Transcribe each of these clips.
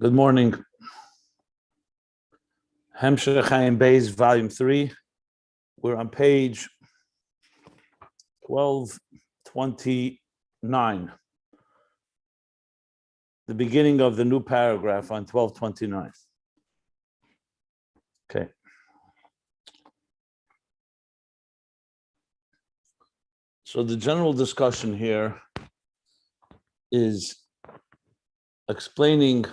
Good morning. Beis, volume 3. We're on page 1229. The beginning of the new paragraph on 1229. Okay. So the general discussion here is explaining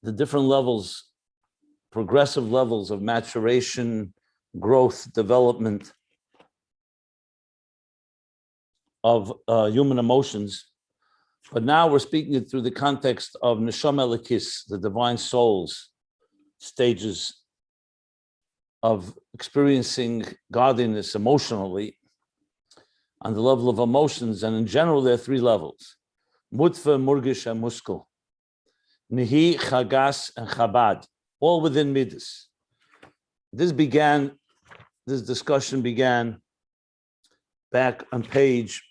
the different levels, progressive levels of maturation, growth, development of human emotions. But now we're speaking it through the context of Neshama Elikis, the divine souls, stages of experiencing godliness emotionally on the level of emotions. And in general, there are 3 levels: Mutfa, Murgish, and Muskel. Nihi, Chagas, and Chabad, all within Midas. This discussion began back on page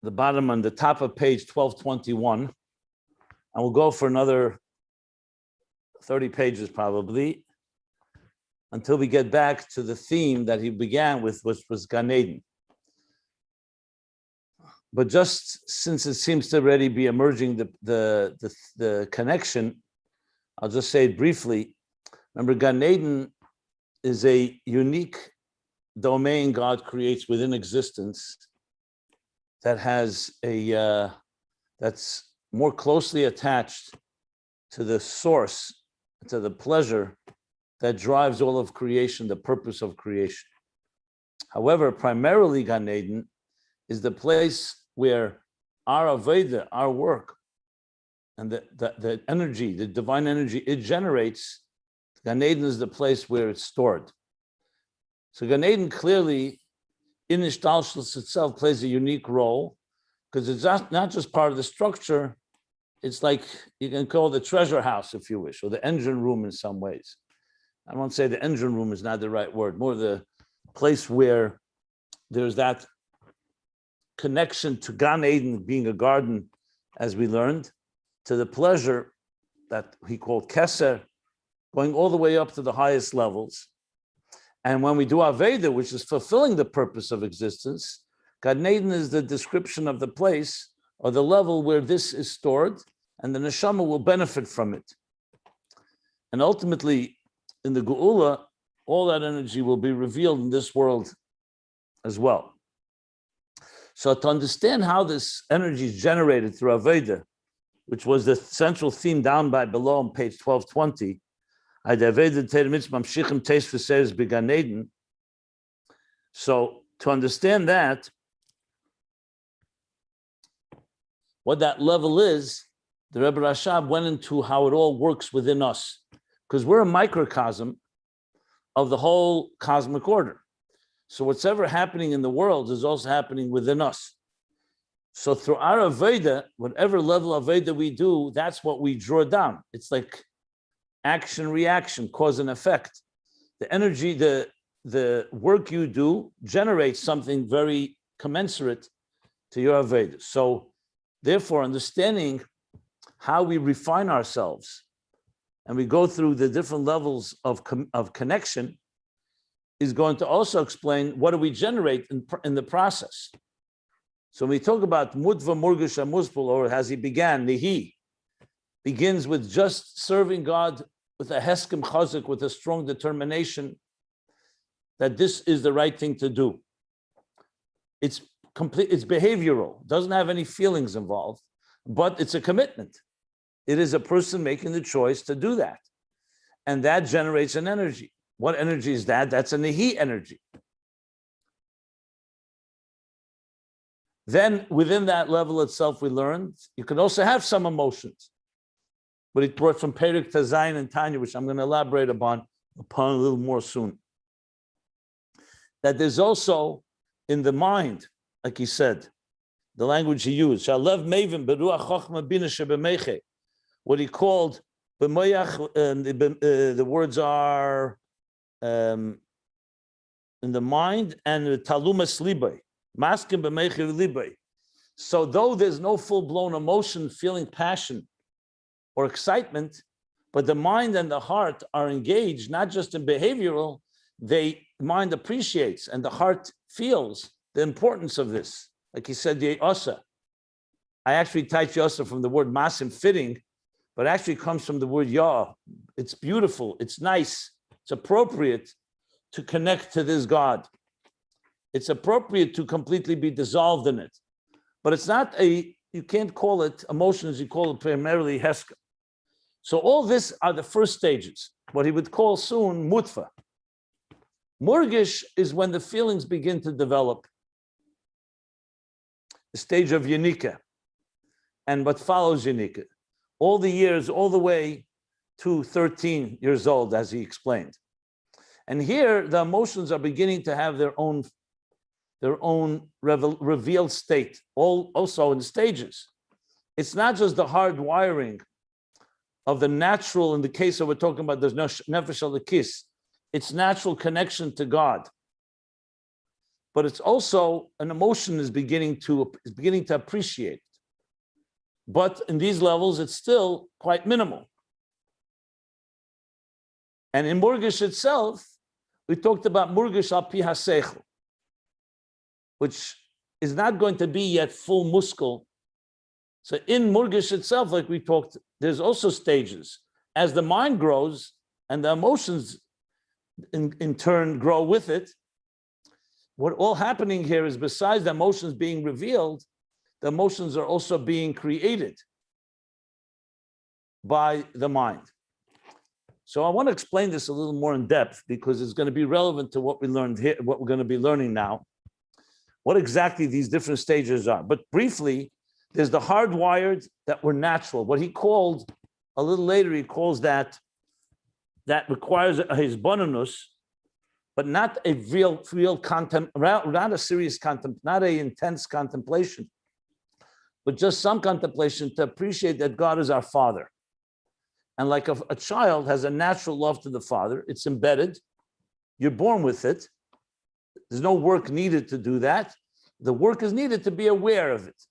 the bottom, on the top of page 1221, and we'll go for another 30 pages probably until we get back to the theme that he began with, which was Gan Eden. But just since it seems to already be emerging the connection, I'll just say it briefly. Remember, Gan Eden is a unique domain God creates within existence that has that's more closely attached to the source, to the pleasure that drives all of creation, the purpose of creation. However, primarily Gan Eden is the place where our Aveda, our work, and the energy, the divine energy it generates, Gan Eden is the place where it's stored. So Gan Eden clearly, in Ishtalshlus itself, plays a unique role, because it's not just part of the structure, it's like, you can call it the treasure house, if you wish, or the engine room in some ways. I won't say the engine room is not the right word, more the place where there's that connection to Gan Eden being a garden, as we learned, to the pleasure that he called Keser, going all the way up to the highest levels. And when we do Aveda, which is fulfilling the purpose of existence, Gan Eden is the description of the place or the level where this is stored, and the neshama will benefit from it. And ultimately, in the Geula, all that energy will be revealed in this world as well. So to understand how this energy is generated through Aveda, which was the central theme down by below on page 1220, so to understand that, what that level is, the Rebbe Rashab went into how it all works within us, because we're a microcosm of the whole cosmic order. So what's ever happening in the world is also happening within us. So through our Aveda, whatever level of Aveda we do, that's what we draw down. It's like action, reaction, cause and effect. The energy, the work you do generates something very commensurate to your Aveda. So therefore, understanding how we refine ourselves and we go through the different levels of connection is going to also explain what do we generate in the process. So when we talk about Mutva, Murgish, and Muspel, or as he began, Nihi, begins with just serving God with a Heskim Chazak, with a strong determination that this is the right thing to do. It's complete, it's behavioral, doesn't have any feelings involved, but it's a commitment. It is a person making the choice to do that. And that generates an energy. What energy is that? That's a Nihi energy. Then within that level itself, we learned you can also have some emotions. But it brought from Perik to Ayin and Tanya, which I'm going to elaborate upon a little more soon. That there's also in the mind, like he said, the language he used, what he called, the words are in the mind and the talumas libay, maskim b'meichiv libay. So though there's no full-blown emotion, feeling passion or excitement, but the mind and the heart are engaged, not just in behavioral, the mind appreciates and the heart feels the importance of this. Like he said, Ye'asa. I actually typed Ye'asa from the word masim, fitting, but actually comes from the word Yah. It's beautiful, it's nice, it's appropriate to connect to this God. It's appropriate to completely be dissolved in it. But it's not you can't call it emotions, you call it primarily Heska. So all this are the first stages, what he would call soon mutfa. Murgish is when the feelings begin to develop, the stage of Yanika, and what follows Yanika. All the years, all the way to 13 years old, as he explained. And here, the emotions are beginning to have their own revealed state, also in stages. It's not just the hard wiring of the natural, in the case that we're talking about, there's no nefesh alakis, it's natural connection to God. But it's also an emotion is beginning to appreciate. But in these levels, it's still quite minimal. And in Murgish itself, we talked about Murgish al pi haseichel, which is not going to be yet full muscle. So in Murgish itself, like we talked, there's also stages. As the mind grows and the emotions in turn grow with it, what all happening here is besides the emotions being revealed, the emotions are also being created by the mind. So I want to explain this a little more in depth because it's going to be relevant to what we learned here, what we're going to be learning now, what exactly these different stages are. But briefly, there's the hardwired that were natural. What he called, a little later, he calls that requires a hisbonenus, but not a real not a serious not an intense contemplation, but just some contemplation to appreciate that God is our Father. And like a child has a natural love to the Father, it's embedded, you're born with it. There's no work needed to do that. The work is needed to be aware of it.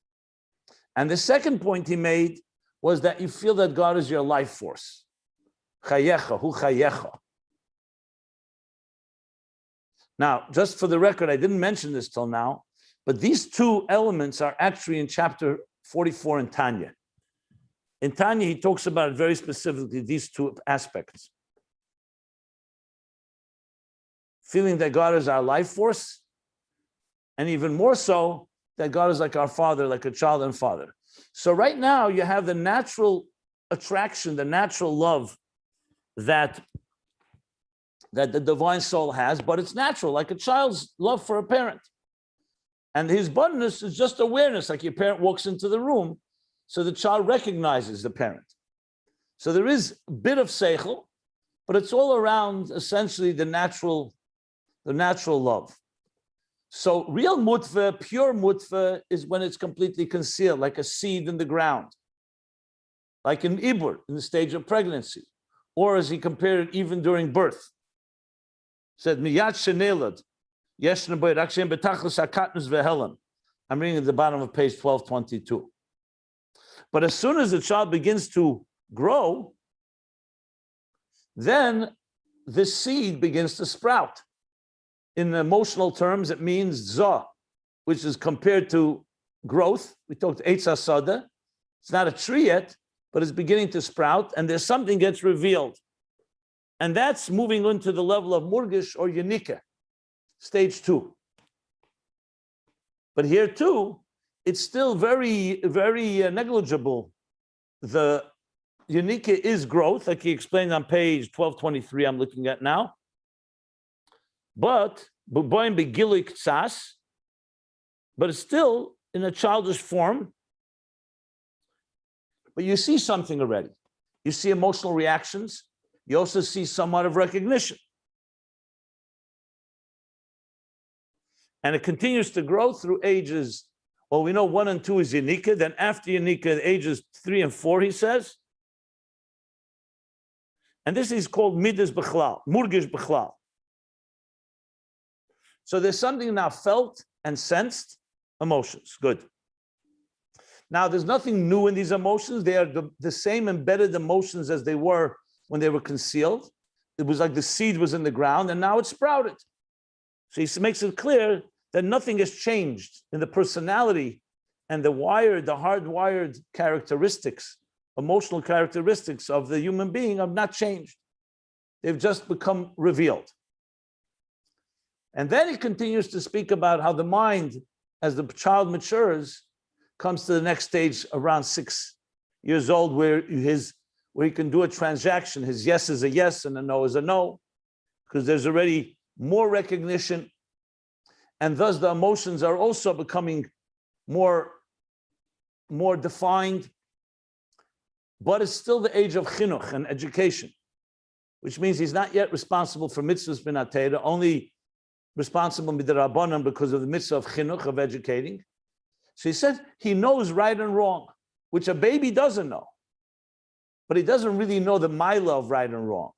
And the second point he made was that you feel that God is your life force. Chayecha, hu chayecha. Now, just for the record, I didn't mention this till now, but these two elements are actually in chapter 44 in Tanya. In Tanya, he talks about it very specifically, these two aspects. Feeling that God is our life force, and even more so, that God is like our father, like a child and father. So right now, you have the natural attraction, the natural love that the divine soul has, but it's natural, like a child's love for a parent. And his hisbonenus is just awareness, like your parent walks into the room, so the child recognizes the parent. So there is a bit of seichel, but it's all around essentially the natural love. So real mutva, pure mutva, is when it's completely concealed, like a seed in the ground, like an ibur in the stage of pregnancy, or as he compared it, even during birth. Said miyat shenelad, yeshna boy rakshem betachlis hakatnus vehelam. I'm reading at the bottom of page 1222. But as soon as the child begins to grow, then the seed begins to sprout. In emotional terms, it means zah, which is compared to growth. We talked eitz hasada. It's not a tree yet, but it's beginning to sprout, and there's something gets revealed. And that's moving into the level of murgish or yanika, stage 2. But here too, it's still very, very negligible. The yanika is growth, like he explained on page 1223 I'm looking at now. But it's still in a childish form. But you see something already. You see emotional reactions. You also see somewhat of recognition. And it continues to grow through ages. Well, we know 1 and 2 is Yanika. Then after Yanika, ages 3 and 4, he says. And this is called Midas Bechlal, Murgish Bechlal. So there's something now felt and sensed, emotions. Good. Now, there's nothing new in these emotions. They are the same embedded emotions as they were when they were concealed. It was like the seed was in the ground, and now it's sprouted. So he makes it clear that nothing has changed in the personality and the hardwired characteristics, emotional characteristics of the human being have not changed. They've just become revealed. And then he continues to speak about how the mind, as the child matures, comes to the next stage around 6 years old, where he can do a transaction. His yes is a yes and a no is a no, because there's already more recognition. And thus the emotions are also becoming more defined. But it's still the age of chinuch and education, which means he's not yet responsible for mitzvahs bin atera, only responsible midrabanan because of the mitzvah of chinuch, of educating. So he said he knows right and wrong, which a baby doesn't know. But he doesn't really know the mila of right and wrong.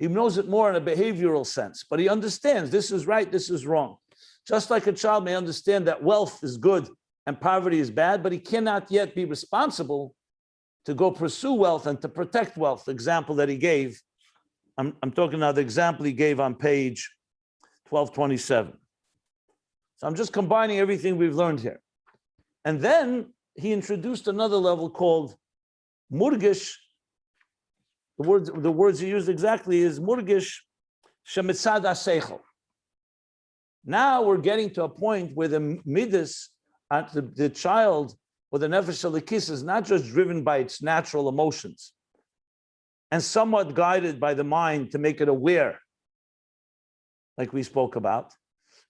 He knows it more in a behavioral sense, but he understands this is right, this is wrong. Just like a child may understand that wealth is good and poverty is bad, but he cannot yet be responsible to go pursue wealth and to protect wealth. The example that he gave, I'm talking now the example he gave on page 1227. So I'm just combining everything we've learned here. And then he introduced another level called murgish. The words he used exactly is murgish shemitzad haseichel. Now we're getting to a point where the midas, the child or the nefesh halikis, is not just driven by its natural emotions and somewhat guided by the mind to make it aware, like we spoke about,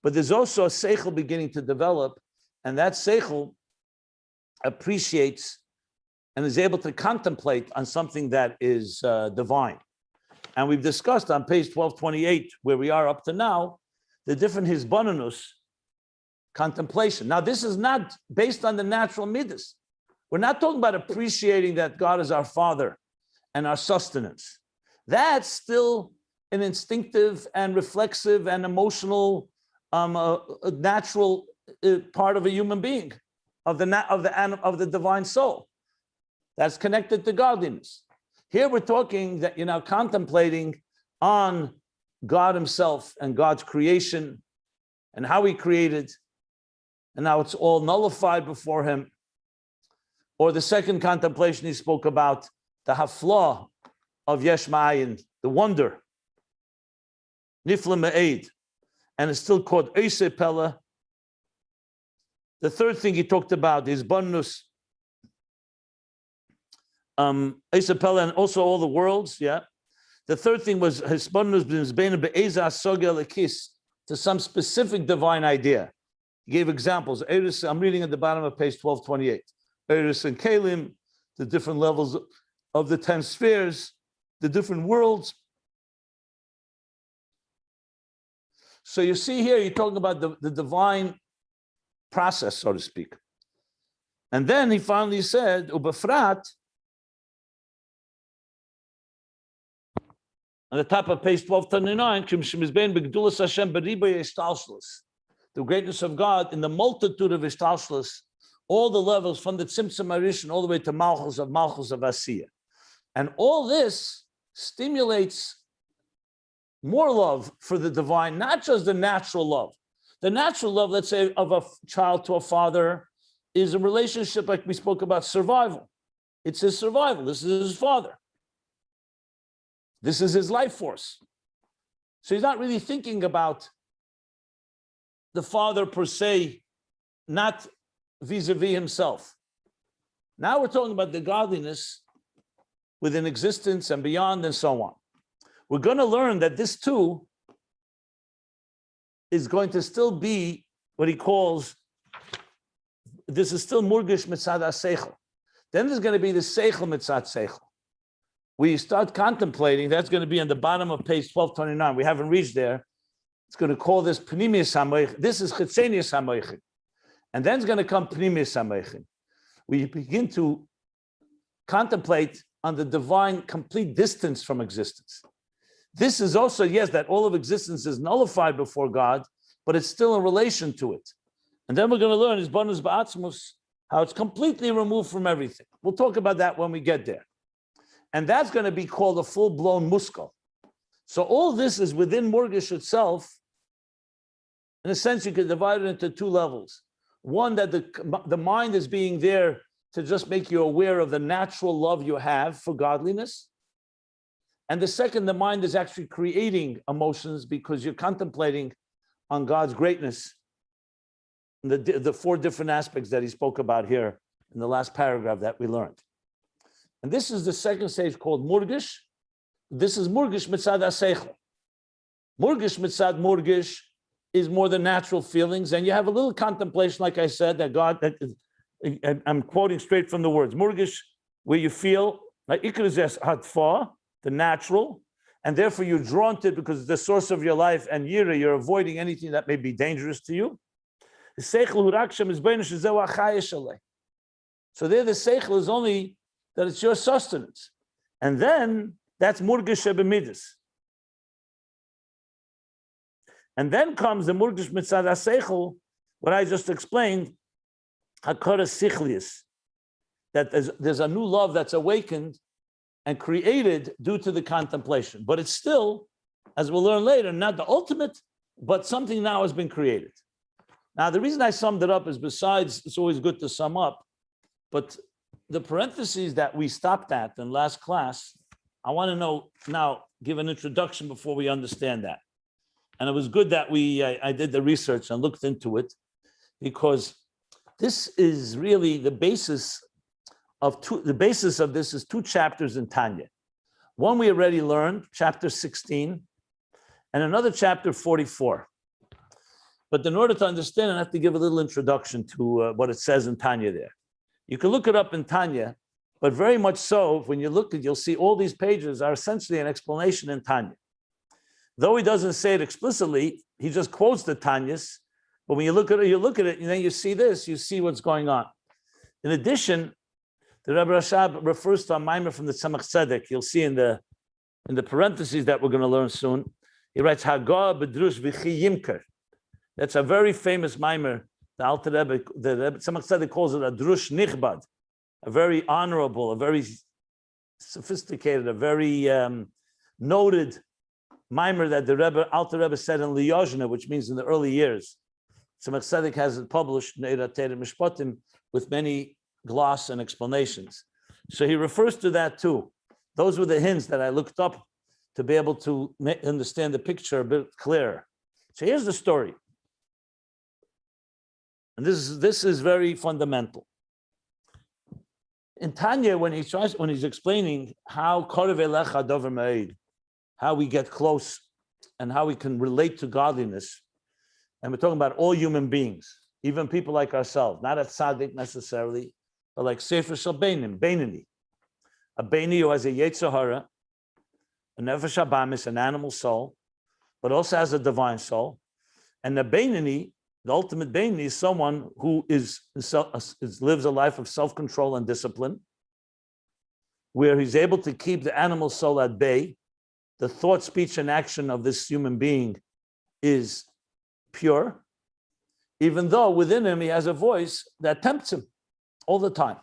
but there's also a seichel beginning to develop, and that seichel appreciates and is able to contemplate on something that is divine. And we've discussed on page 1228, where we are up to now, the different hisbonenus, contemplation. Now, this is not based on the natural midas. We're not talking about appreciating that God is our Father and our sustenance. That's still an instinctive and reflexive and emotional, natural part of a human being, of the divine soul. That's connected to godliness. Here we're talking that you're now contemplating on God himself and God's creation and how he created, and now it's all nullified before him. Or the second contemplation he spoke about, the haflah of yesh ma'ayin, the wonder, nifla me'ed, and it's still called eisei pella. The third thing he talked about is bonus, eisei pella, and also all the worlds, yeah. The third thing was his bonus to some specific divine idea. He gave examples. I'm reading at the bottom of page 1228. Eris and Kalim, the different levels of the 10 spheres, the different worlds. So you see here, you're talking about the divine process, so to speak. And then he finally said, Ubefrat, on the top of page 1229, the greatness of God in the multitude of ishtalshlos, all the levels from the Tzimtzum Arishan all the way to Malchus of Asiya. And all this stimulates more love for the divine, not just the natural love. The natural love, let's say, of a child to a father is a relationship like we spoke about, survival. It's his survival. This is his father. This is his life force. So he's not really thinking about the father per se, not vis-a-vis himself. Now we're talking about the godliness within existence and beyond and so on. We're going to learn that this too is going to still be what he calls, this is still murgish mitzad ha-seichel. Then there's going to be the seichel mitzad seichel. We start contemplating, that's going to be on the bottom of page 1229. We haven't reached there. It's going to call this pnimius hamoichin. This is chitzenius hamoichin. And then it's going to come pnimius hamoichin. We begin to contemplate on the divine complete distance from existence. This is also, yes, that all of existence is nullified before God, but it's still in relation to it. And then we're going to learn is bonus ba'atzmus, how it's completely removed from everything. We'll talk about that when we get there. And that's going to be called a full-blown muskal. So all this is within Murgish itself. In a sense, you could divide it into two levels. One, that the mind is being there to just make you aware of the natural love you have for godliness. And the second, the mind is actually creating emotions because you're contemplating on God's greatness. The four different aspects that he spoke about here in the last paragraph that we learned. And this is the second stage called Murgish. This is Murgish mitzad ha-seichel. Murgish mitzad Murgish is more than natural feelings. And you have a little contemplation, like I said, that God, I'm quoting straight from the words, Murgish, where you feel, like ikrizes hatfa, the natural, and therefore you're drawn to it because it's the source of your life, and yira, you're avoiding anything that may be dangerous to you. The seichel huraksham is beinish zeu achayish alei. So there the seichel is only that it's your sustenance. And then that's murgish shebemidus. And then comes the murgish mitzad ha-seichel, what I just explained, hakara sichlius, that there's a new love that's awakened and created due to the contemplation. But it's still, as we'll learn later, not the ultimate, but something now has been created. Now, the reason I summed it up is besides, it's always good to sum up, but the parentheses that we stopped at in last class, I want to know now, give an introduction before we understand that. And it was good that I did the research and looked into it, because this is really the basis of this is two chapters in Tanya. One we already learned, chapter 16, and another chapter 44. But in order to understand, I have to give a little introduction to what it says in Tanya there. You can look it up in Tanya, but very much so, when you look at it, you'll see all these pages are essentially an explanation in Tanya. Though he doesn't say it explicitly, he just quotes the Tanyas. But when you look at it, and then you see this, you see what's going on. In addition, the Rebbe Rashab refers to a mimer from the Tzemach Tzedek. You'll see in the parentheses that we're going to learn soon. He writes, Hagah bedrush v'chi yimker. That's a very famous mimer. The Alter Rebbe, the Tzemach Tzedek calls it a drush nichbad, a very honorable, a very sophisticated, a very noted mimer that the Rebbe, Alter Rebbe said in Liyozhna, which means in the early years. Tzemach Tzedek has it published with many gloss and explanations. So he refers to that too. Those were the hints that I looked up to be able to understand the picture a bit clearer. So here's the story. And this is very fundamental. In Tanya, when he's explaining how we get close and how we can relate to godliness, and we're talking about all human beings, even people like ourselves, not a tzaddik necessarily, but like Sefer Shel Beinim, Beinani. A Beini who has a Yetzer Hara, a Nefesh Habamis, an animal soul, but also has a divine soul. And the Beinani, the ultimate Beinani, is someone who lives a life of self-control and discipline, where he's able to keep the animal soul at bay. The thought, speech, and action of this human being is pure, even though within him he has a voice that tempts him all the time.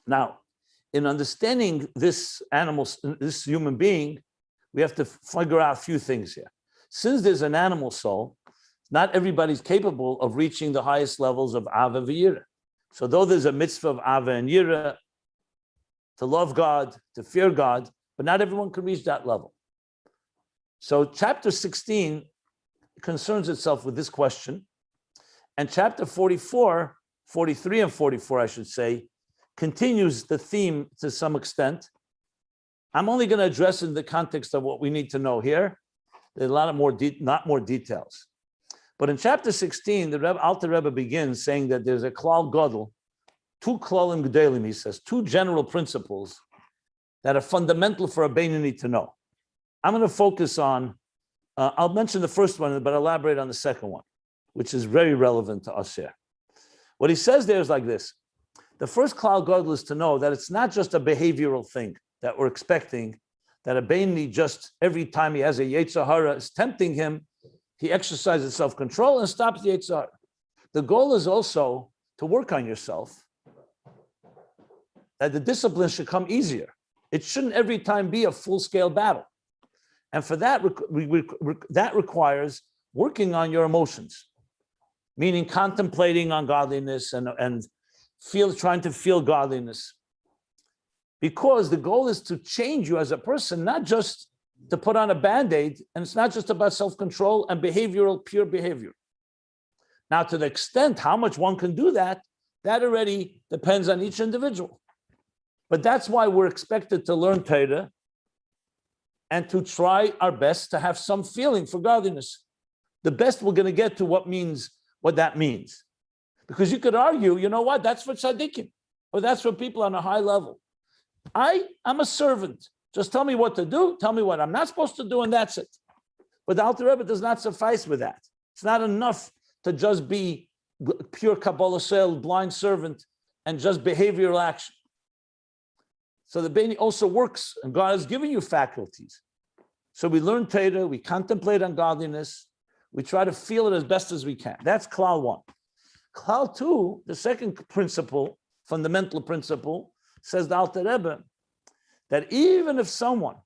Now, in understanding this this human being, we have to figure out a few things here. Since there's an animal soul, not everybody's capable of reaching the highest levels of Ava v'Yira. So though there's a mitzvah of Ava and Yira, to love God, to fear God, but not everyone can reach that level. So chapter 16 concerns itself with this question. And chapter 44, 43 and 44, I should say, continues the theme to some extent. I'm only going to address it in the context of what we need to know here. There's a lot of more details. But in chapter 16, the Alter Rebbe begins saying that there's a klal gadol, two klalim gedolim, he says, two general principles that are fundamental for a Beinani to know. I'm going to focus on, I'll mention the first one, but elaborate on the second one, which is very relevant to us here. What he says there is like this. The first klal gadol is to know that it's not just a behavioral thing. that we're expecting, that a Beini just every time he has a Yetzer Hara is tempting him, he exercises self-control and stops the Yetzer Hara. The goal is also to work on yourself, that the discipline should come easier. It shouldn't every time be a full-scale battle. And for that, that requires working on your emotions, meaning contemplating on godliness and trying to feel godliness. Because the goal is to change you as a person, not just to put on a Band-Aid, and it's not just about self-control and pure behavior. Now, to the extent how much one can do that, that already depends on each individual. But that's why we're expected to learn Torah and to try our best to have some feeling for godliness. The best we're going to get to what that means. Because you could argue, you know what, that's for tzaddikim, or that's for people on a high level. I'm a servant. Just tell me what to do, tell me what I'm not supposed to do, and that's it. But the Alter Rebbe does not suffice with that. It's not enough to just be pure Kabbalah Sel, blind servant, and just behavioral action. So the Beini also works, and God has given you faculties. So we learn Torah, we contemplate on godliness, we try to feel it as best as we can. That's Klal 1. Klal 2, the second principle, fundamental principle, says the Alter Rebbe, that even if someone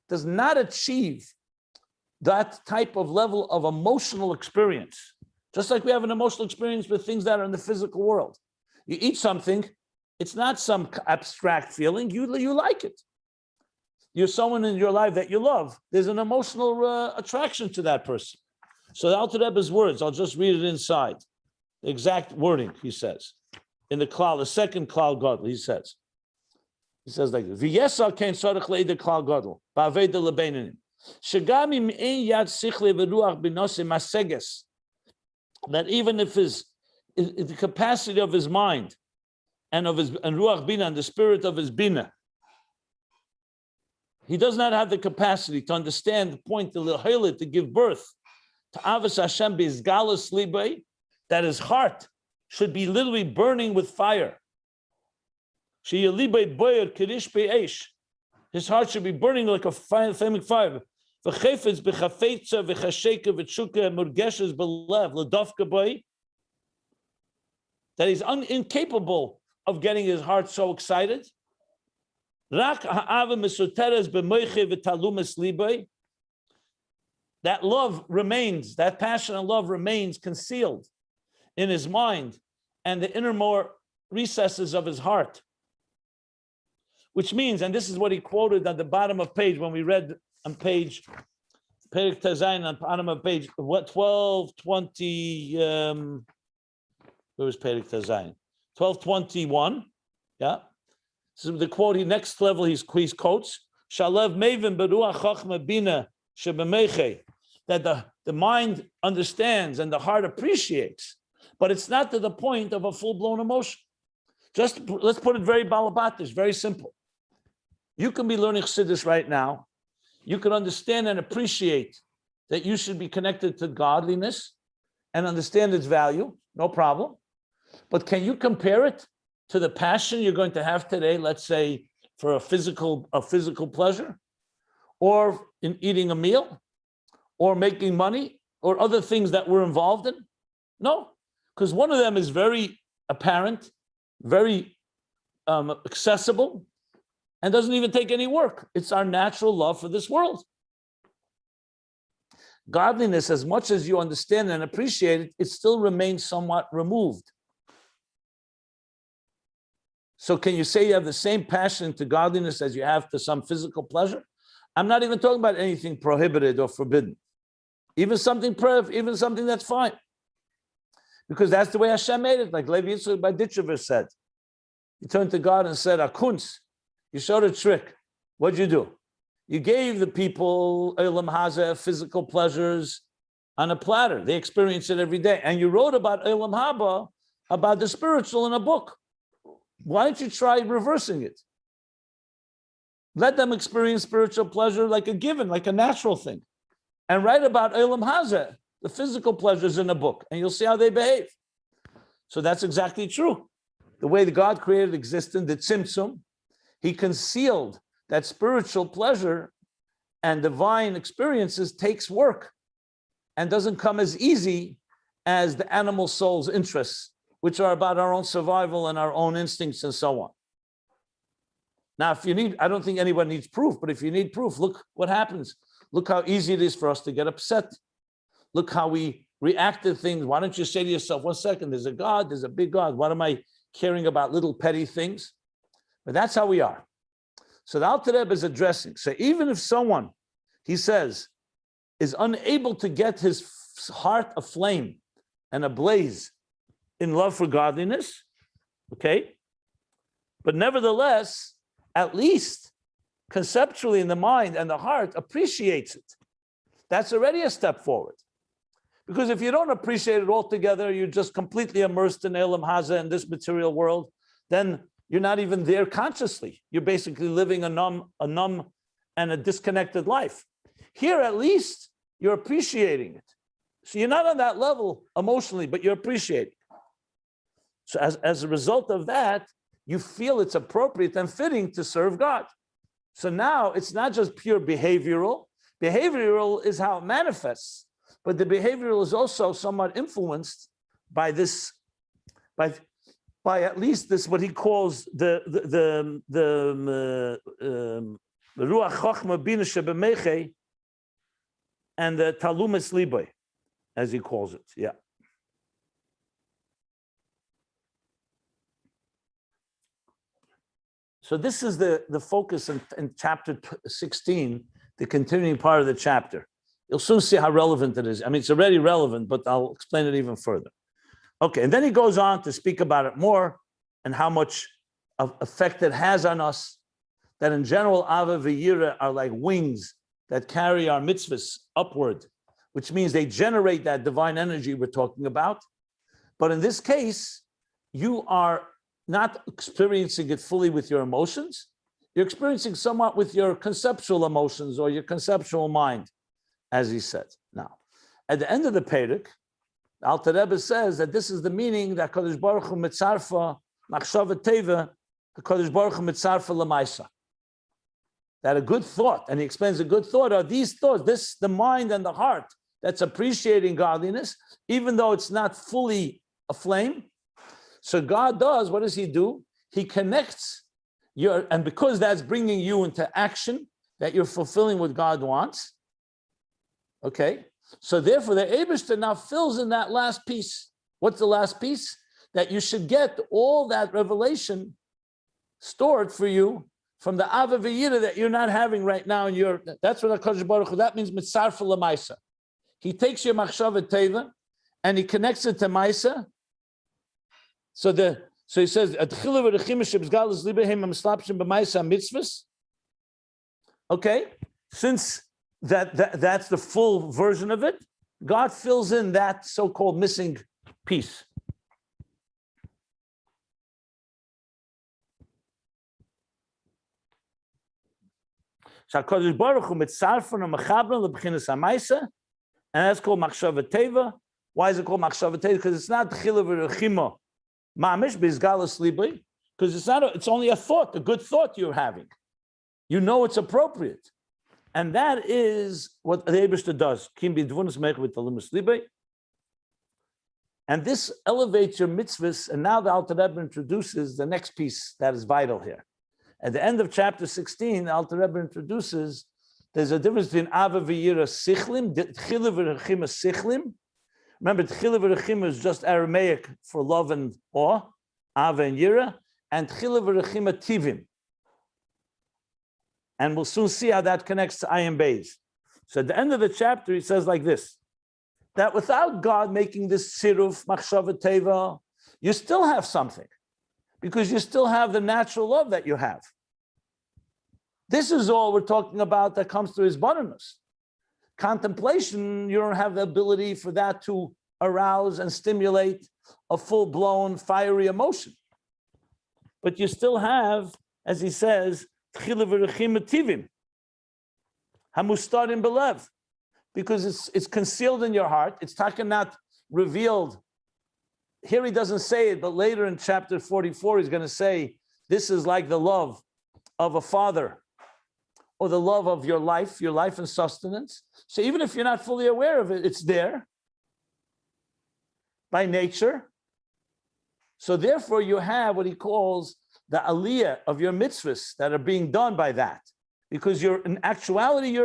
does not achieve that type of level of emotional experience, just like we have an emotional experience with things that are in the physical world. You eat something, it's not some abstract feeling, you like it. You're someone in your life that you love. There's an emotional attraction to that person. So the Alter Rebbe's words, I'll just read it inside. The exact wording, he says. In the Klal, the second Klal Gadol, he says like this. V'yesa kein tzarich le'eder Klal Gadol, ba'aveda lebeinanim. Shegam im ein yad sichle v'ruach b'nosei maseges. That even if the capacity of his mind and ruach bina, and the spirit of his bina, he does not have the capacity to understand the point to give birth to avos Hashem b'izgalus libay, that his heart should be literally burning with fire. His heart should be burning like a flaming fire. That he's incapable of getting his heart so excited. That love remains, that passion and love remains concealed in his mind and the innermost recesses of his heart. Which means, and this is what he quoted at the bottom of page, when we read on page, Perek Tazayin, on bottom of page, 1220, where was Perek Tazayin? 1221, yeah? So the quote, next level, he quotes, Shalev Mevin Beruach Chochma Bina Shebemeche, that the mind understands and the heart appreciates, but it's not to the point of a full-blown emotion. Just let's put it very balabatish, very simple. You can be learning Chassidus right now. You can understand and appreciate that you should be connected to godliness and understand its value, no problem. But can you compare it to the passion you're going to have today, let's say, for a physical pleasure, or in eating a meal, or making money, or other things that we're involved in? No, because one of them is very apparent, very accessible, and doesn't even take any work. It's our natural love for this world. Godliness, as much as you understand and appreciate it, it still remains somewhat removed. So can you say you have the same passion to godliness as you have to some physical pleasure? I'm not even talking about anything prohibited or forbidden. Even something that's fine. Because that's the way Hashem made it, like Levi Yitzchak Baditchever said. He turned to God and said, Akunz, you showed a trick. What'd you do? You gave the people Olam Hazeh, physical pleasures, on a platter. They experience it every day. And you wrote about Olam Haba, about the spiritual, in a book. Why don't you try reversing it? Let them experience spiritual pleasure like a given, like a natural thing. And write about Olam Hazeh, the physical pleasures, in a book, and you'll see how they behave. So that's exactly true. The way that God created existence, the tzimtzum, he concealed that spiritual pleasure and divine experiences takes work and doesn't come as easy as the animal soul's interests, which are about our own survival and our own instincts and so on. Now, if you need, I don't think anyone needs proof, but if you need proof, look what happens. Look how easy it is for us to get upset. Look how we react to things. Why don't you say to yourself, 1 second, there's a God, there's a big God. What am I caring about little petty things? But that's how we are. So the Alter Rebbe is addressing. So even if someone, he says, is unable to get his heart aflame and ablaze in love for godliness, okay? But nevertheless, at least conceptually in the mind and the heart appreciates it. That's already a step forward. Because if you don't appreciate it altogether, you're just completely immersed in Elam Haza in this material world, then you're not even there consciously. You're basically living a numb and a disconnected life. Here, at least, you're appreciating it. So you're not on that level emotionally, but you're appreciating it. So as a result of that, you feel it's appropriate and fitting to serve God. So now it's not just pure behavioral. Behavioral is how it manifests, but the behavioral is also somewhat influenced by this, by at least this, what he calls the Ruach Chochma Bina Shebemeche and the Talumis Liboy, as he calls it. Yeah. So this is the focus in chapter 16, the continuing part of the chapter. You'll soon see how relevant it is. I mean, it's already relevant, but I'll explain it even further. Okay, and then he goes on to speak about it more and how much of effect it has on us, that in general, Ava v'yira are like wings that carry our mitzvahs upward, which means they generate that divine energy we're talking about. But in this case, you are not experiencing it fully with your emotions. You're experiencing somewhat with your conceptual emotions or your conceptual mind, as he said. Now, at the end of the Perek, Alter Rebbe says that this is the meaning that Kadosh Baruch Hu mitzarfa machshava teva, Kadosh Baruch Hu mitzarfa lamaisa. That a good thought, and he explains a good thought are these thoughts, the mind and the heart that's appreciating godliness, even though it's not fully aflame. So God does, what does he do? He connects and because that's bringing you into action, that you're fulfilling what God wants. Okay, so therefore the Eibishter now fills in that last piece. What's the last piece? That you should get all that revelation stored for you from the Ava V'yira that you're not having right now. That's what HaKadosh Baruch Hu, that means mitzarfa l'maisa. He takes your machshava teva and he connects it to maisa. So he says, okay, since that's the full version of it, God fills in that so-called missing piece. And that's called machshava teva. Why is it called machshava teva? Because it's not chila v'rechima mamish b'izgalus libri. Because it's only a thought, a good thought you're having. You know it's appropriate, and that is what the Eibishter does. Kim b'dvunas meich v'talumis libri. And this elevates your mitzvahs. And now the Alter Rebbe introduces the next piece that is vital here. At the end of chapter 16, the Alter Rebbe introduces there's a difference between Ava v'yira sichlim, Tchila v'rechima sichlim. Remember, Tchila v'rechima is just Aramaic for love and awe, Ava and Yira, and Tchila v'rechima tivim. And we'll soon see how that connects to Ayin Beis. So at the end of the chapter, he says like this, that without God making this siruf, machshava teva, you still have something, because you still have the natural love that you have. This is all we're talking about that comes through his barreness. Contemplation, you don't have the ability for that to arouse and stimulate a full-blown fiery emotion. But you still have, as he says, tchila v'rechim tivim, hamustarim belev, because it's concealed in your heart. It's not revealed. Here he doesn't say it, but later in chapter 44, he's going to say, this is like the love of a father, or the love of your life and sustenance. So even if you're not fully aware of it, it's there by nature. So therefore you have what he calls the aliyah of your mitzvahs that are being done by that. Because you're in actuality,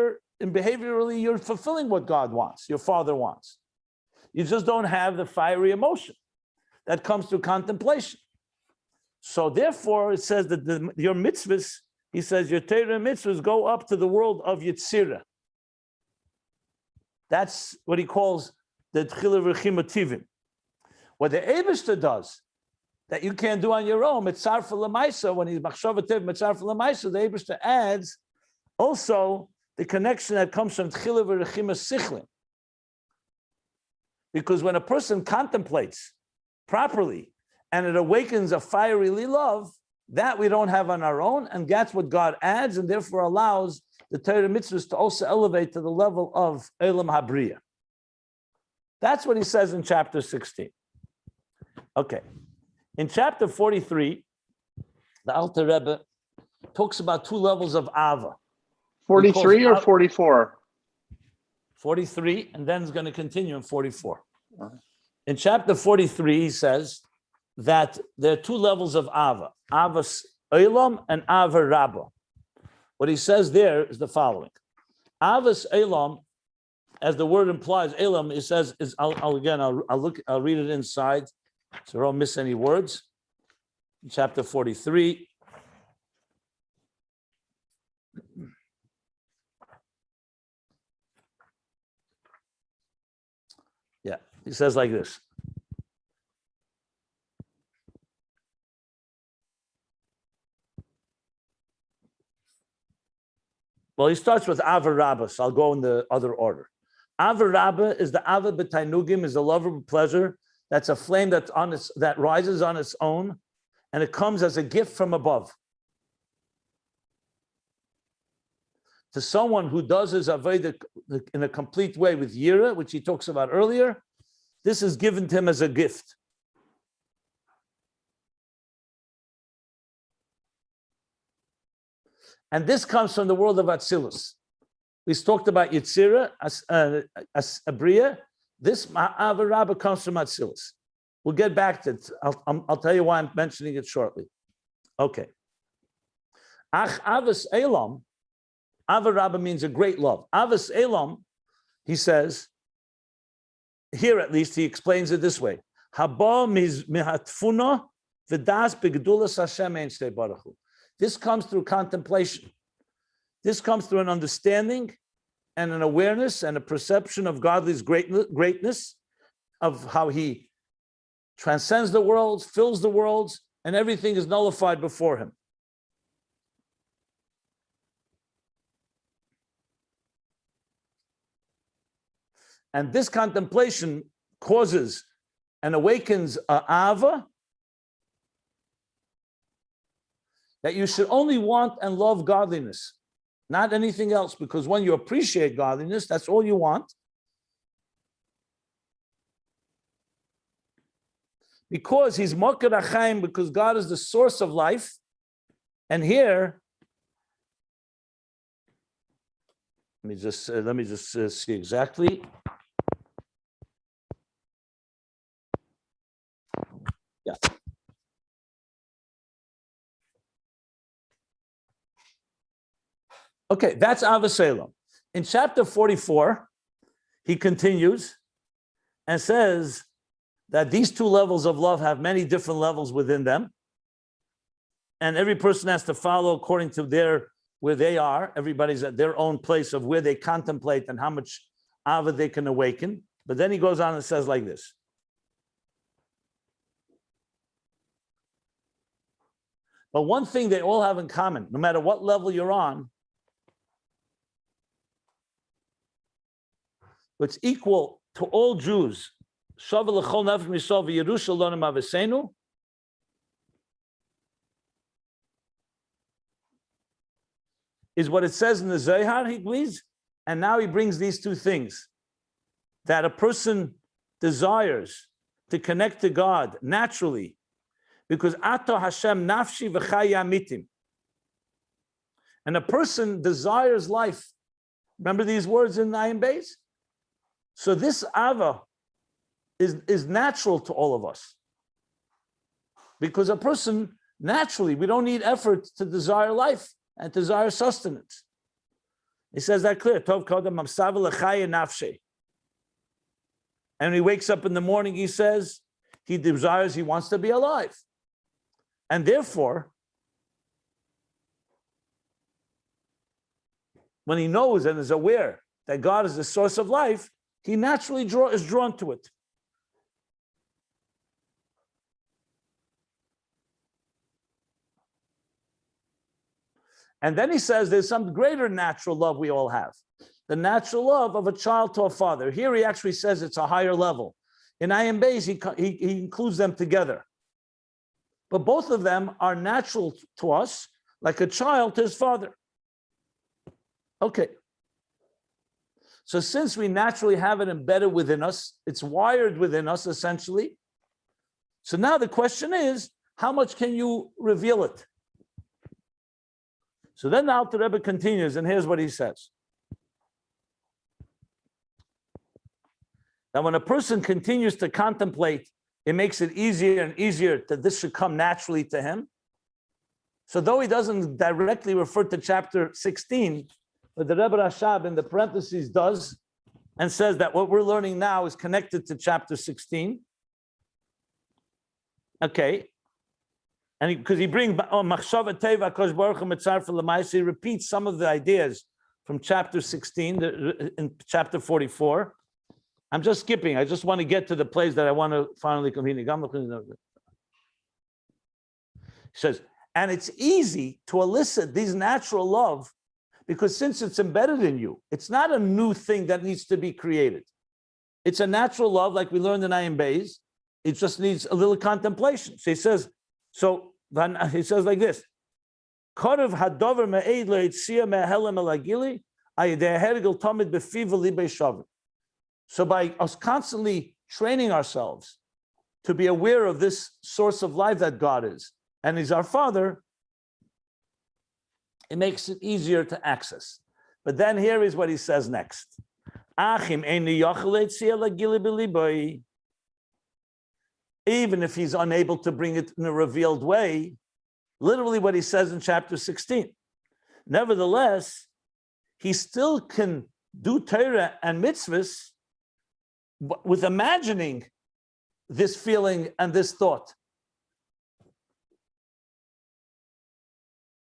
behaviorally, you're fulfilling what God wants, your father wants. You just don't have the fiery emotion that comes through contemplation. So therefore it says that your mitzvahs, he says, your Torah mitzvahs go up to the world of Yetzirah. That's what he calls the Tchila V'Chima Tivim. What the Eibishter does, that you can't do on your own, Mitzarfa L'Maisa, when he's Machshava Tev, Mitzarfa L'Maisa, the Eibishter adds also the connection that comes from Tchila V'Chima Sichlim. Because when a person contemplates properly and it awakens a fiery love, that we don't have on our own, and that's what God adds, and therefore allows the Torah mitzvahs to also elevate to the level of Elam Habriya. That's what he says in chapter 16. Okay. In chapter 43, the Alter Rebbe talks about two levels of Ava. 43 or 44? 43, and then it's going to continue in 44. In chapter 43, he says that there are two levels of Ava, Avas Elam and Ava Rabba. What he says there is the following. Avas Elam, as the word implies, Elam, it says, I'll read it inside, so I don't miss any words. In chapter 43. Yeah, he says like this. Well, he starts with Ava Rabba, so I'll go in the other order. Ava Rabba is the Ava B'Tainugim, is the love of pleasure. That's a flame that rises on its own, and it comes as a gift from above. To someone who does his Avodah in a complete way with Yira, which he talks about earlier, this is given to him as a gift. And this comes from the world of Atzilus. We talked about Yetzirah, Abriya. This Ava Rabba comes from Atzilus. We'll get back to it. I'll tell you why I'm mentioning it shortly. Okay. Ach Avas Elam, Ava Rabba means a great love. Avas Elam, he says, here at least he explains it this way. Haba mihatfuna v'das begdulas Hashem ein shtei baruch hu. This comes through contemplation. This comes through an understanding and an awareness and a perception of God's greatness, of how he transcends the worlds, fills the worlds, and everything is nullified before him. And this contemplation causes and awakens a ava that you should only want and love godliness, not anything else, because when you appreciate godliness, that's all you want. Because he's Moked HaChaim, because God is the source of life. And here, let me just see exactly. Yeah. Okay, that's Avasalem. In chapter 44, he continues and says that these two levels of love have many different levels within them. And every person has to follow according to where they are. Everybody's at their own place of where they contemplate and how much Ava they can awaken. But then he goes on and says like this. But one thing they all have in common, no matter what level you're on, what's equal to all Jews, is what it says in the Zohar, he believes. And now he brings these two things, that a person desires to connect to God naturally, because Ato Hashem nafshi v'chaya mitim. And a person desires life. Remember these words in Ayin Beis? So this ava is natural to all of us. Because a person, naturally, we don't need effort to desire life and desire sustenance. He says that clear. And when he wakes up in the morning, he says, he desires, he wants to be alive. And therefore, when he knows and is aware that God is the source of life, he naturally is drawn to it. And then he says there's some greater natural love we all have. The natural love of a child to a father. Here he actually says it's a higher level. In Ayin Beis, he includes them together. But both of them are natural to us, like a child to his father. Okay. So since we naturally have it embedded within us, it's wired within us, essentially. So now the question is, how much can you reveal it? So then the Alter Rebbe continues, and here's what he says. Now, when a person continues to contemplate, it makes it easier and easier that this should come naturally to him. So though he doesn't directly refer to chapter 16, but the Rebbe Rashab in the parentheses does, and says that what we're learning now is connected to chapter 16. Okay. And because he brings Machshava Teva Kosh Baruch Hu Mitzar for L'Mayis, he repeats some of the ideas from chapter 16 in chapter 44. I'm just skipping. I just want to get to the place that I want to finally come in. He says, and it's easy to elicit these natural love because since it's embedded in you, it's not a new thing that needs to be created. It's a natural love, like we learned in Ayin Beis. It just needs a little contemplation. So he says, like this. So by us constantly training ourselves to be aware of this source of life that God is, and He's our Father, it makes it easier to access. But then here is what he says next. Even if he's unable to bring it in a revealed way, literally what he says in chapter 16. Nevertheless, he still can do Torah and mitzvahs with imagining this feeling and this thought.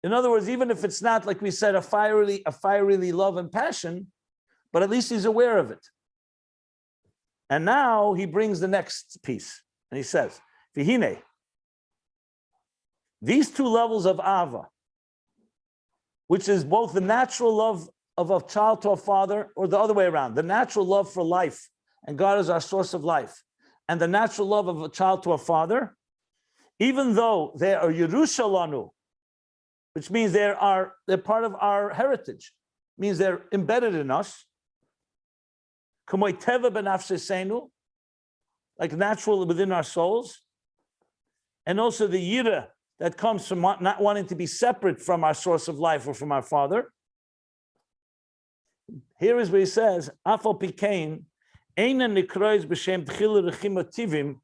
In other words, even if it's not, like we said, a fiery love and passion, but at least he's aware of it. And now he brings the next piece. And he says, Vihine, these two levels of Ava, which is both the natural love of a child to a father, or the other way around, the natural love for life, and God is our source of life, and the natural love of a child to a father, even though they are Yerushalanu, which means they're part of our heritage, means they're embedded in us, like natural within our souls, and also the yira that comes from not wanting to be separate from our source of life or from our Father. Here is where he says, Afal Pikain, Eina Nikrois b'Shem Tchila Rechim Ativim,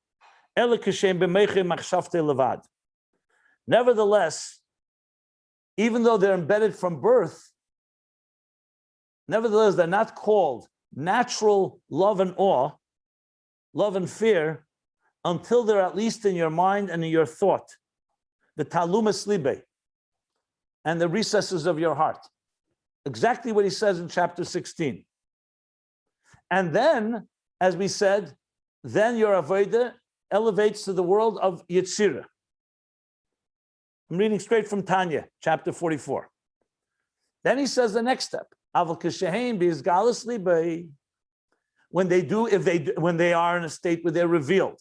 Ela Kashem b'Meiche Machshavte Levad. Nevertheless, even though they're embedded from birth, nevertheless, they're not called natural love and awe, love and fear, until they're at least in your mind and in your thought, the talumas libe, and the recesses of your heart. Exactly what he says in chapter 16. And then, as we said, then your avodah elevates to the world of Yetzirah. I'm reading straight from Tanya, chapter 44. Then he says the next step, Aval kashehem b'izgalus libe. When they are in a state where they're revealed,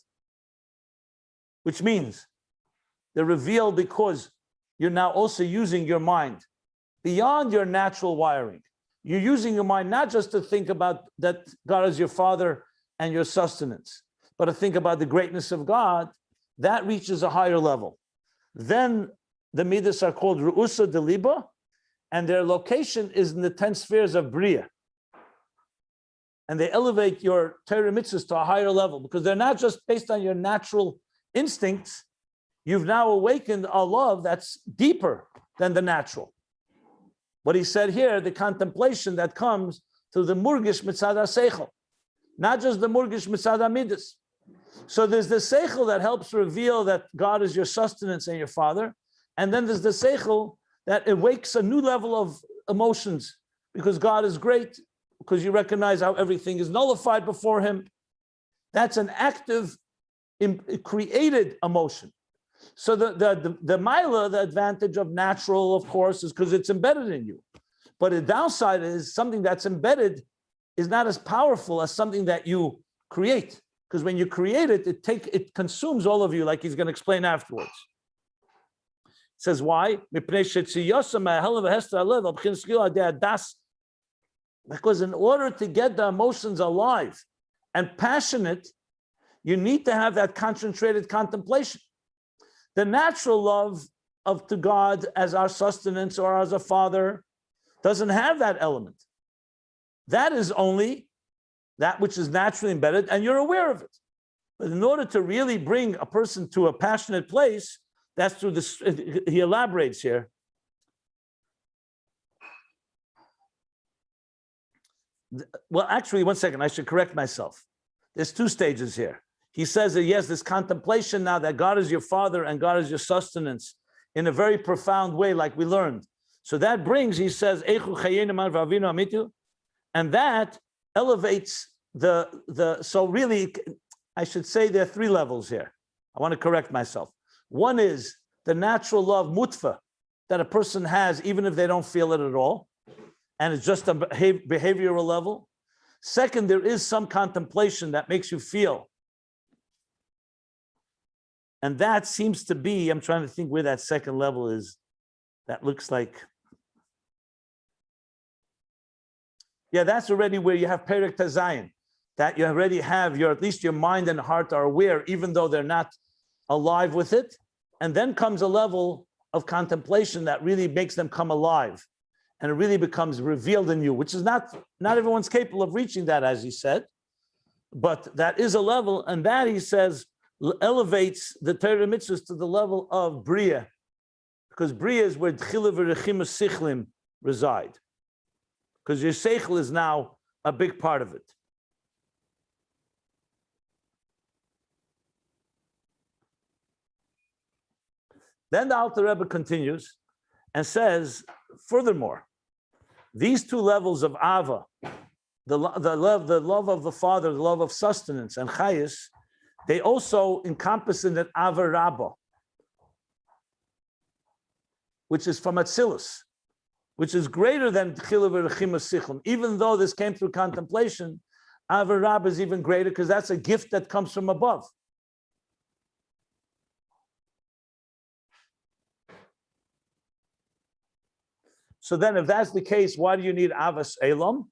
which means they're revealed because you're now also using your mind beyond your natural wiring. You're using your mind not just to think about that God is your Father and your sustenance, but to think about the greatness of God. That reaches a higher level. Then the midas are called ru'usa de liba, and their location is in the 10 spheres of Bria. And they elevate your Torah mitzvahs to a higher level because they're not just based on your natural instincts. You've now awakened a love that's deeper than the natural. What he said here, the contemplation that comes through the murgish mitzad seichel, not just the murgish mitzad midas. So there's the seichel that helps reveal that God is your sustenance and your father, and then there's the seichel that awakes a new level of emotions because God is great, because you recognize how everything is nullified before him. That's an active, created emotion. So the mila, the advantage of natural, of course, is because it's embedded in you. But the downside is something that's embedded is not as powerful as something that you create. Because when you create it, it consumes all of you, like he's going to explain afterwards. It says why? Because in order to get the emotions alive and passionate, you need to have that concentrated contemplation. The natural love to God as our sustenance or as a father doesn't have that element. That is only that which is naturally embedded, and you're aware of it. But in order to really bring a person to a passionate place, that's through this. He elaborates here. Well, actually, one second, I should correct myself. There's two stages here. He says that yes, this contemplation now that God is your father and God is your sustenance in a very profound way, like we learned. So that brings, he says, and that elevates so really, I should say there are three levels here. I want to correct myself. One is the natural love, mutfa, that a person has, even if they don't feel it at all, and it's just a behavioral level. Second, there is some contemplation that makes you feel. And that seems to be, I'm trying to think where that second level is. That looks like, yeah, that's already where you have Perek Tazayin, that you already have at least your mind and heart are aware, even though they're not alive with it. And then comes a level of contemplation that really makes them come alive. And it really becomes revealed in you, which is not everyone's capable of reaching that, as he said. But that is a level, and that, he says, elevates the Torah mitzvahs to the level of Bria, because Bria is where Tchila v'Rechima Sichlim reside, because your Seichel is now a big part of it. Then the Alter Rebbe continues and says, furthermore, these two levels of Ava, the love of the father, the love of sustenance and Chayis, they also encompass in that Ava Rabbah, which is from Atzilus, which is greater than Tchila v'Rechima Sichlim. Even though this came through contemplation, Ava Rabbah is even greater because that's a gift that comes from above. So then if that's the case, why do you need Avas Elam?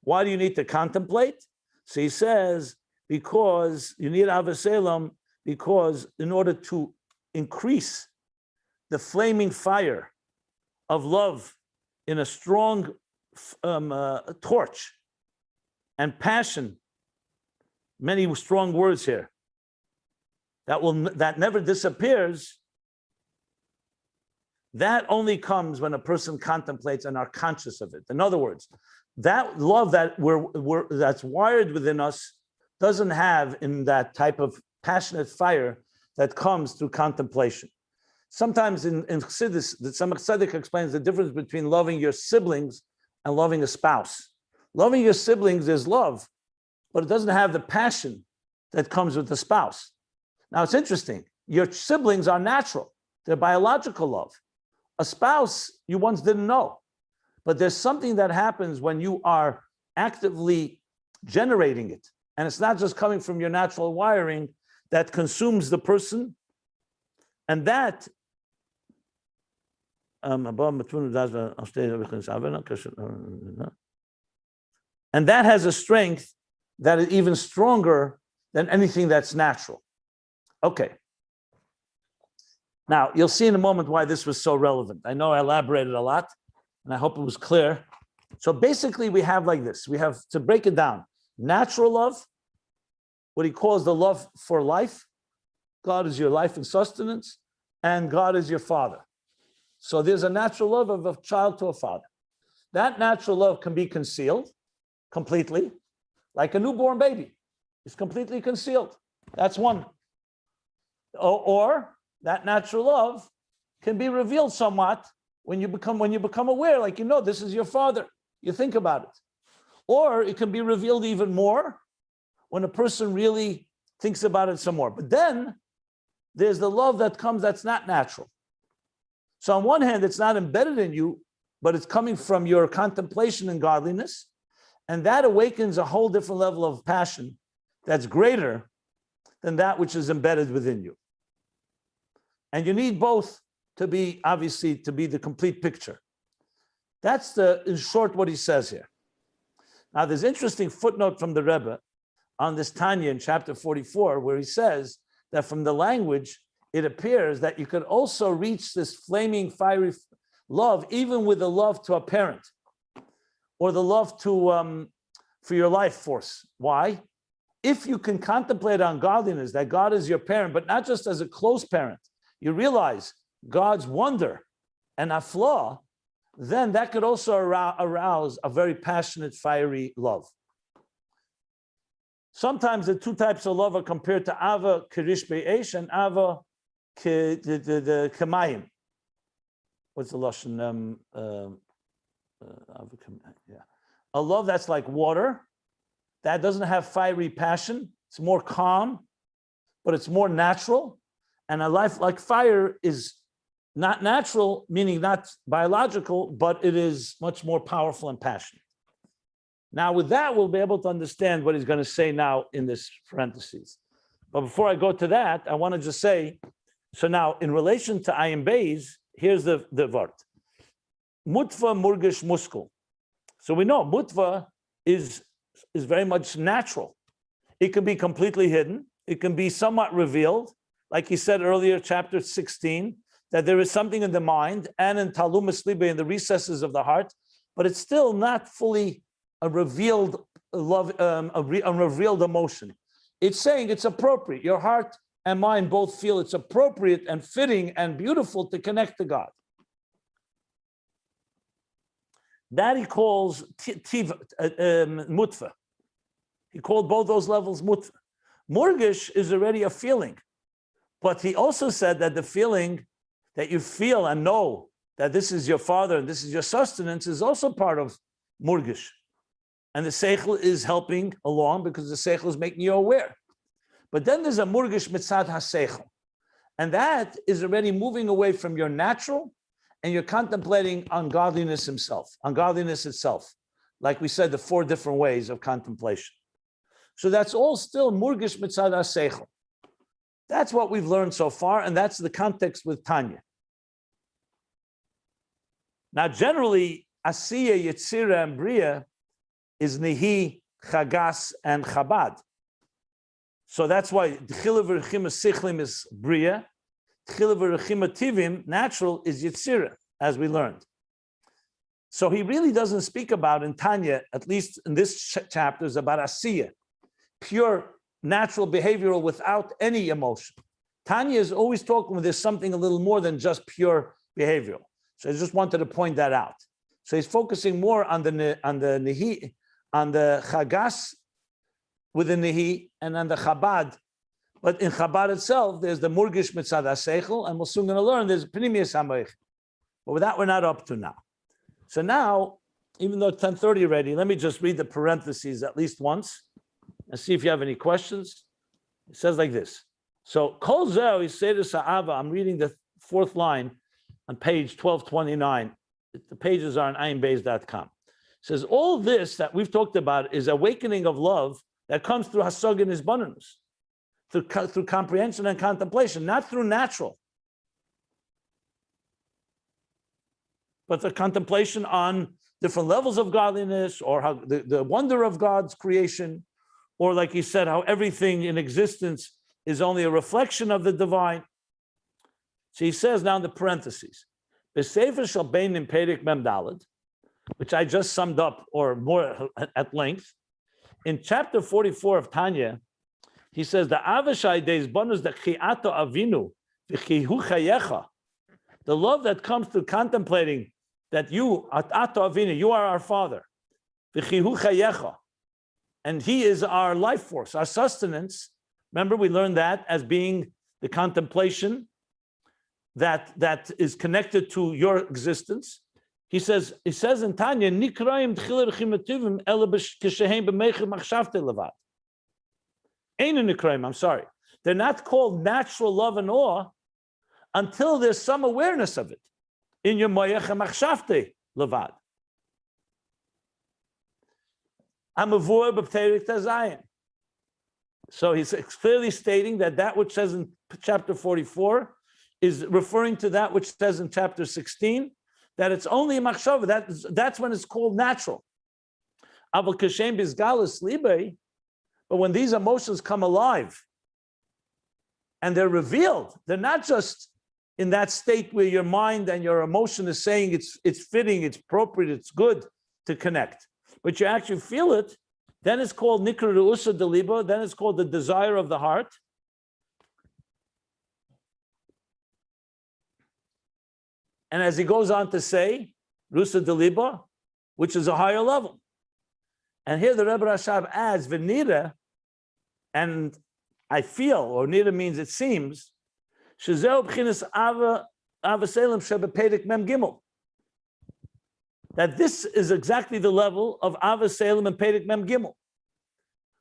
Why do you need to contemplate? So he says, because you need Avas Elam, because in order to increase the flaming fire of love in a strong torch and passion, many strong words here, that never disappears. That only comes when a person contemplates and are conscious of it. In other words, that love that that's wired within us doesn't have in that type of passionate fire that comes through contemplation. Sometimes in Chassidus, some Tzaddik explains the difference between loving your siblings and loving a spouse. Loving your siblings is love, but it doesn't have the passion that comes with the spouse. Now it's interesting. Your siblings are natural. They're biological love. A spouse you once didn't know, but there's something that happens when you are actively generating it. And it's not just coming from your natural wiring that consumes the person. And that, and that has a strength that is even stronger than anything that's natural. Okay. Now, you'll see in a moment why this was so relevant. I know I elaborated a lot, and I hope it was clear. So basically we have like this. We have, to break it down, natural love, what he calls the love for life. God is your life and sustenance, and God is your father. So there's a natural love of a child to a father. That natural love can be concealed completely, like a newborn baby. It's completely concealed. That's one. Or that natural love can be revealed somewhat when you become aware, like, this is your father. You think about it. Or it can be revealed even more when a person really thinks about it some more. But then there's the love that comes that's not natural. So on one hand, it's not embedded in you, but it's coming from your contemplation and godliness. And that awakens a whole different level of passion that's greater than that which is embedded within you. And you need both to be, obviously, to be the complete picture. That's in short, what he says here. Now, there's an interesting footnote from the Rebbe on this Tanya in chapter 44, where he says that from the language, it appears that you could also reach this flaming, fiery love, even with the love to a parent, or the love to for your life force. Why? If you can contemplate on godliness, that God is your parent, but not just as a close parent, you realize God's wonder and a flaw, then that could also arouse a very passionate, fiery love. Sometimes the two types of love are compared to Ava Kirish Be'esh and Ava Kemayim. What's the Lashon? A love that's like water, that doesn't have fiery passion. It's more calm, but it's more natural. And a life like fire is not natural, meaning not biological, but it is much more powerful and passionate. Now, with that, we'll be able to understand what he's going to say now in this parentheses. But before I go to that, I want to just say, so now in relation to Ayin Beis, here's the word. Mutva murgish muskel. So we know mutva is very much natural. It can be completely hidden. It can be somewhat revealed. Like he said earlier, chapter 16, that there is something in the mind and in talumas libe, in the recesses of the heart, but it's still not fully a revealed love, a revealed emotion. It's saying it's appropriate. Your heart and mind both feel it's appropriate and fitting and beautiful to connect to God. That he calls mutva. He called both those levels mutva. Murgish is already a feeling, but he also said that the feeling that you feel and know that this is your father and this is your sustenance is also part of murgish. And the seichel is helping along because the seichel is making you aware. But then there's a murgish mitzad ha-seichel. And that is already moving away from your natural, and you're contemplating on godliness himself, on godliness itself. Like we said, the 4 different ways of contemplation. So that's all still murgish mitzad ha-seichel. That's what we've learned so far, and that's the context with Tanya. Now, generally, Asiya, Yetzira, and Bria is Nihi, Chagas, and Chabad. So that's why Tchila v'Rechima Sichlim is Bria, Tchila v'Rechima Tivim, natural, is Yetzira, as we learned. So he really doesn't speak about in Tanya, at least in this chapter, is about Asiya, pure natural behavioral without any emotion. Tanya is always talking when there's something a little more than just pure behavioral. So I just wanted to point that out. So he's focusing more on the Nihi, on the Chagas with the Nihi, and on the Chabad. But in Chabad itself, there's the Murgish Mitzad HaSeichel, and we're soon going to learn there's Pnimius HaMoich. But with that, we're not up to now. So now, even though it's 10:30 already, let me just read the parentheses at least once and see if you have any questions. It says like this. So, Kol Zeh Yiseder Sa'ava, I'm reading the 4th line on page 1229. The pages are on ayinbeis.com. It says, all this that we've talked about is awakening of love that comes through hasog and hisbanus, through comprehension and contemplation, not through natural, but the contemplation on different levels of godliness, or how the wonder of God's creation, or like he said, how everything in existence is only a reflection of the divine. So he says now in the parentheses, B'sefer shel Beinim Perek Mem Daled, which I just summed up or more at length. In chapter 44 of Tanya, he says, the avashai des bonus the chiato avinu, v'chihu chayecha, the love that comes through contemplating that you, ato avinu, you are our father, v'chihu chayecha, and he is our life force, our sustenance. Remember, we learned that as being the contemplation that is connected to your existence. He says in Tanya, Nikraim tchiler chimativim ele kishehem b'meichel machshavte levad. Ain't a Nikraim, I'm sorry. They're not called natural love and awe until there's some awareness of it in your moyech machshavte levad. Amavur b'pterik tazayin. So he's clearly stating that which says in chapter 44 is referring to that which says in chapter 16, that it's only a machshava. That's when it's called natural. But when these emotions come alive and they're revealed, they're not just in that state where your mind and your emotion is saying it's fitting, it's appropriate, it's good to connect, but you actually feel it. Then it's called nikra ru'usa deliba. Then it's called the desire of the heart. And as he goes on to say, rusa deliba, which is a higher level. And here the Rebbe Rashab adds v'nira, and I feel, or nira means it seems, shezeu b'chinas ava selim shebepedek mem gimel. That this is exactly the level of Ava Salem and Pedek Mem Gimel.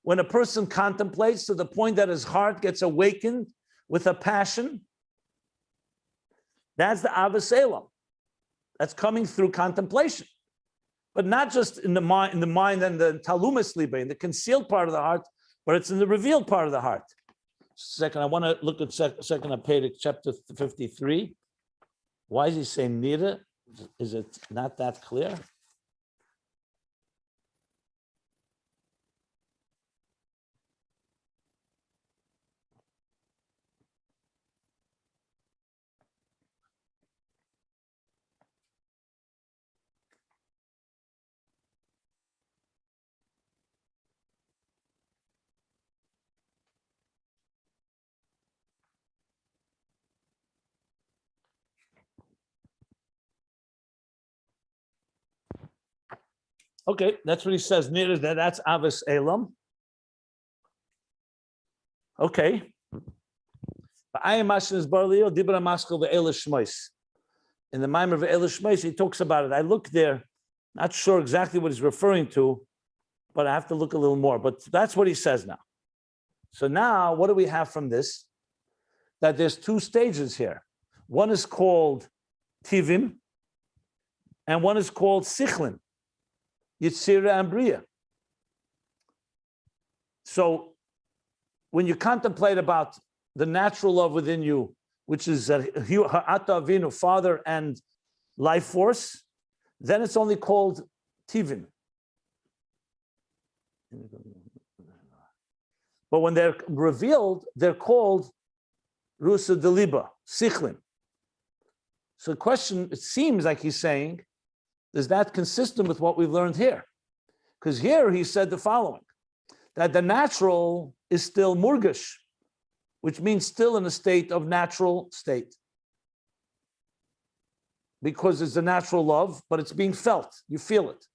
When a person contemplates to the point that his heart gets awakened with a passion, that's the Ava Salem. That's coming through contemplation. But not just in the mind and the talumas liba, in the concealed part of the heart, but it's in the revealed part of the heart. Second, I want to look at second of Pedek, chapter 53. Why is he saying Nira? Is it not that clear? Okay, that's what he says. Near that's Avos Elam. Okay. In the Maimer of Eilish Shmois, he talks about it. I look there, not sure exactly what he's referring to, but I have to look a little more. But that's what he says now. So now, what do we have from this? That there's two stages here. One is called Tivim, and one is called Sichlin. Yitzira and Bria. So when you contemplate about the natural love within you, which is Ha'ata Avinu, father and life force, then it's only called Tivim. But when they're revealed, they're called Rusa Deliba, Sichlim. So the question, it seems like he's saying, is that consistent with what we've learned here? Because here he said the following, that the natural is still murgish, which means still in a state of natural state. Because it's a natural love, but it's being felt, you feel it.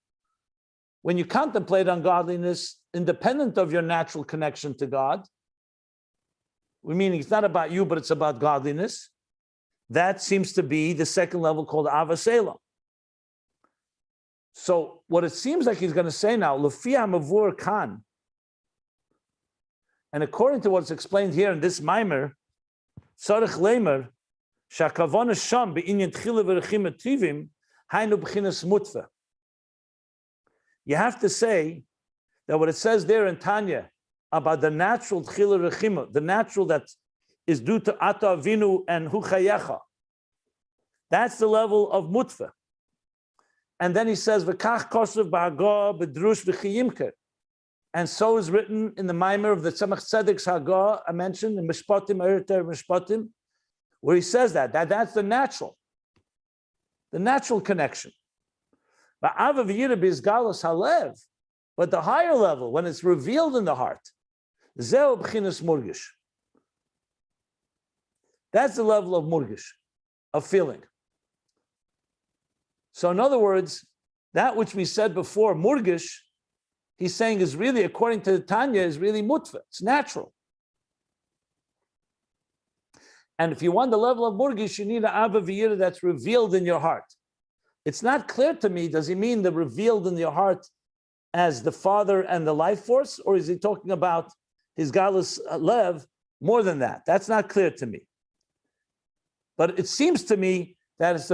When you contemplate on godliness, independent of your natural connection to God, meaning it's not about you, but it's about godliness, that seems to be the second level called Avasela. So what it seems like he's going to say now, Lufia Mavur Khan, and according to what's explained here in this Maimer, Tzarech Leimer, Shakavona Sham be'inyan Tchila v'rechim ativim, Hainu b'chinas mutva. You have to say that what it says there in Tanya about the natural Tchila Rechima, the natural that is due to Ata Avinu and Hu Chayecha, that's the level of mutva. And then he says, V'kach kosev ba'agah b'drush v'chiyimker. And so is written in the Maimer of the Tzemach Tzedek's Hagah, I mentioned, in Mishpatim, Ereter Mishpatim, where he says that's the natural connection. But the higher level, when it's revealed in the heart, that's the level of murgish, of feeling. So in other words, that which we said before, murgish, he's saying is really, according to the Tanya, is really mutva. It's natural. And if you want the level of murgish, you need an ava v'yira that's revealed in your heart. It's not clear to me, does he mean the revealed in your heart as the Father and the life force, or is he talking about his galus lev more than that? That's not clear to me. But it seems to me that it's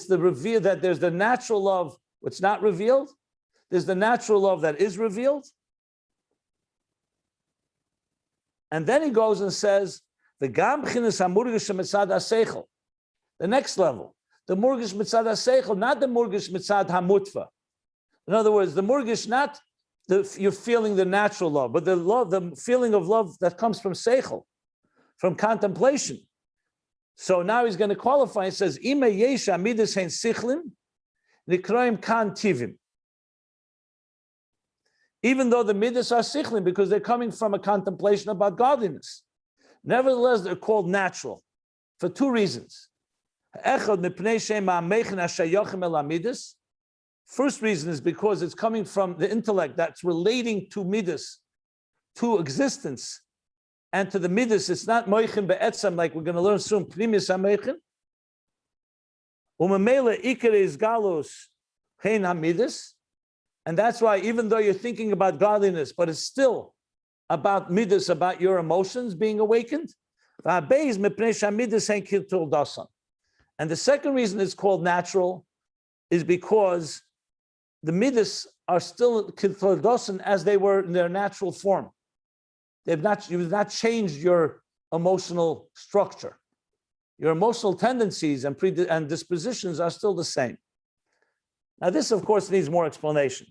the reveal, that there's the natural love which not revealed, there's the natural love that is revealed. And then he goes and says, the next level, the murgish mitzad ha-seichel, not the murgish mitzad ha-mutva. In other words, the murgish, not you're feeling the natural love, but the love, the feeling of love that comes from seichel, from contemplation. So now he's going to qualify. He says, "Ima yesha midas hein sichlim, nikroim kan tivim." Even though the midas are sichlim, because they're coming from a contemplation about godliness, nevertheless they're called natural for two reasons. First reason is because it's coming from the intellect that's relating to midas, to existence. And to the midas, it's not moichin be'etzam, like we're going to learn soon, primis ha-moichin. Umemele ikere is galos hein ha-midas. And that's why, even though you're thinking about godliness, but it's still about midas, about your emotions being awakened. And the second reason it's called natural is because the midas are still kiltodosan as they were in their natural form. You've not changed your emotional structure. Your emotional tendencies and dispositions are still the same. Now, this, of course, needs more explanation,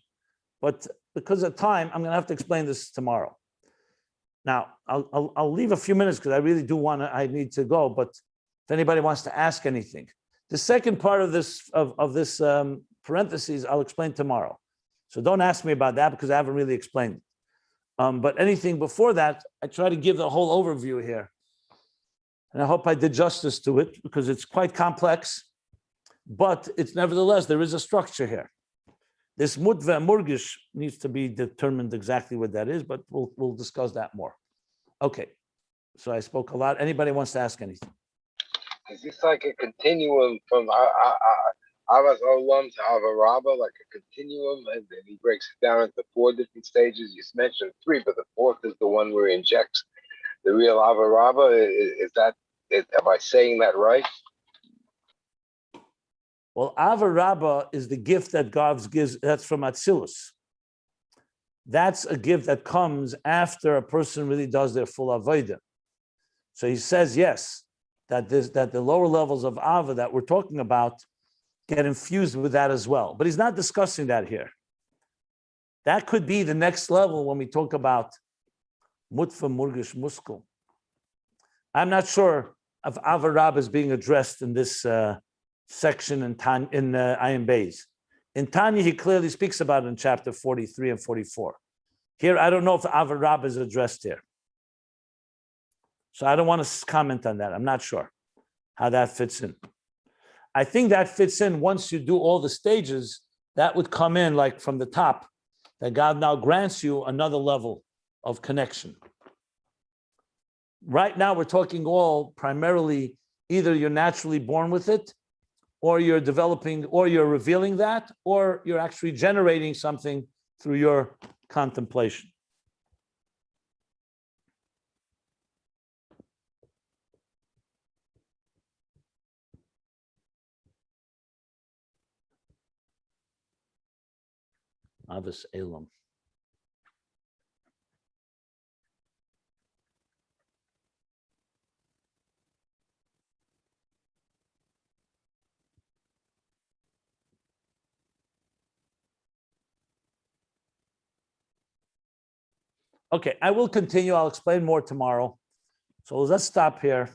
but because of time, I'm going to have to explain this tomorrow. Now, I'll leave a few minutes because I really do I need to go, but if anybody wants to ask anything. The second part of this parentheses, I'll explain tomorrow. So don't ask me about that because I haven't really explained it. But anything before that, I try to give the whole overview here. And I hope I did justice to it because it's quite complex, but it's nevertheless, there is a structure here. This mutva and murgish needs to be determined exactly what that is, but we'll discuss that more. Okay, so I spoke a lot. Anybody wants to ask anything? Is this like a continuum from Avas Olam to Avarabba, like a continuum, and then he breaks it down into 4 different stages? You mentioned 3, but the 4th is the one where he injects the real Avarabba. Am I saying that right? Well, Avarabba is the gift that God gives. That's from Atzilus. That's a gift that comes after a person really does their full avodah. So he says, yes, that the lower levels of Ava that we're talking about get infused with that as well. But he's not discussing that here. That could be the next level when we talk about Mutfa Murgish Muskel. I'm not sure if Avarab is being addressed in this section in Ayin Beis. In Tanya, he clearly speaks about it in chapter 43 and 44. Here, I don't know if Avarab is addressed here. So I don't want to comment on that. I'm not sure how that fits in. I think that fits in once you do all the stages, that would come in like from the top, that God now grants you another level of connection. Right now, we're talking all primarily either you're naturally born with it, or you're developing, or you're revealing that, or you're actually generating something through your contemplation. Avis Elam. Okay, I will continue. I'll explain more tomorrow. So let's stop here.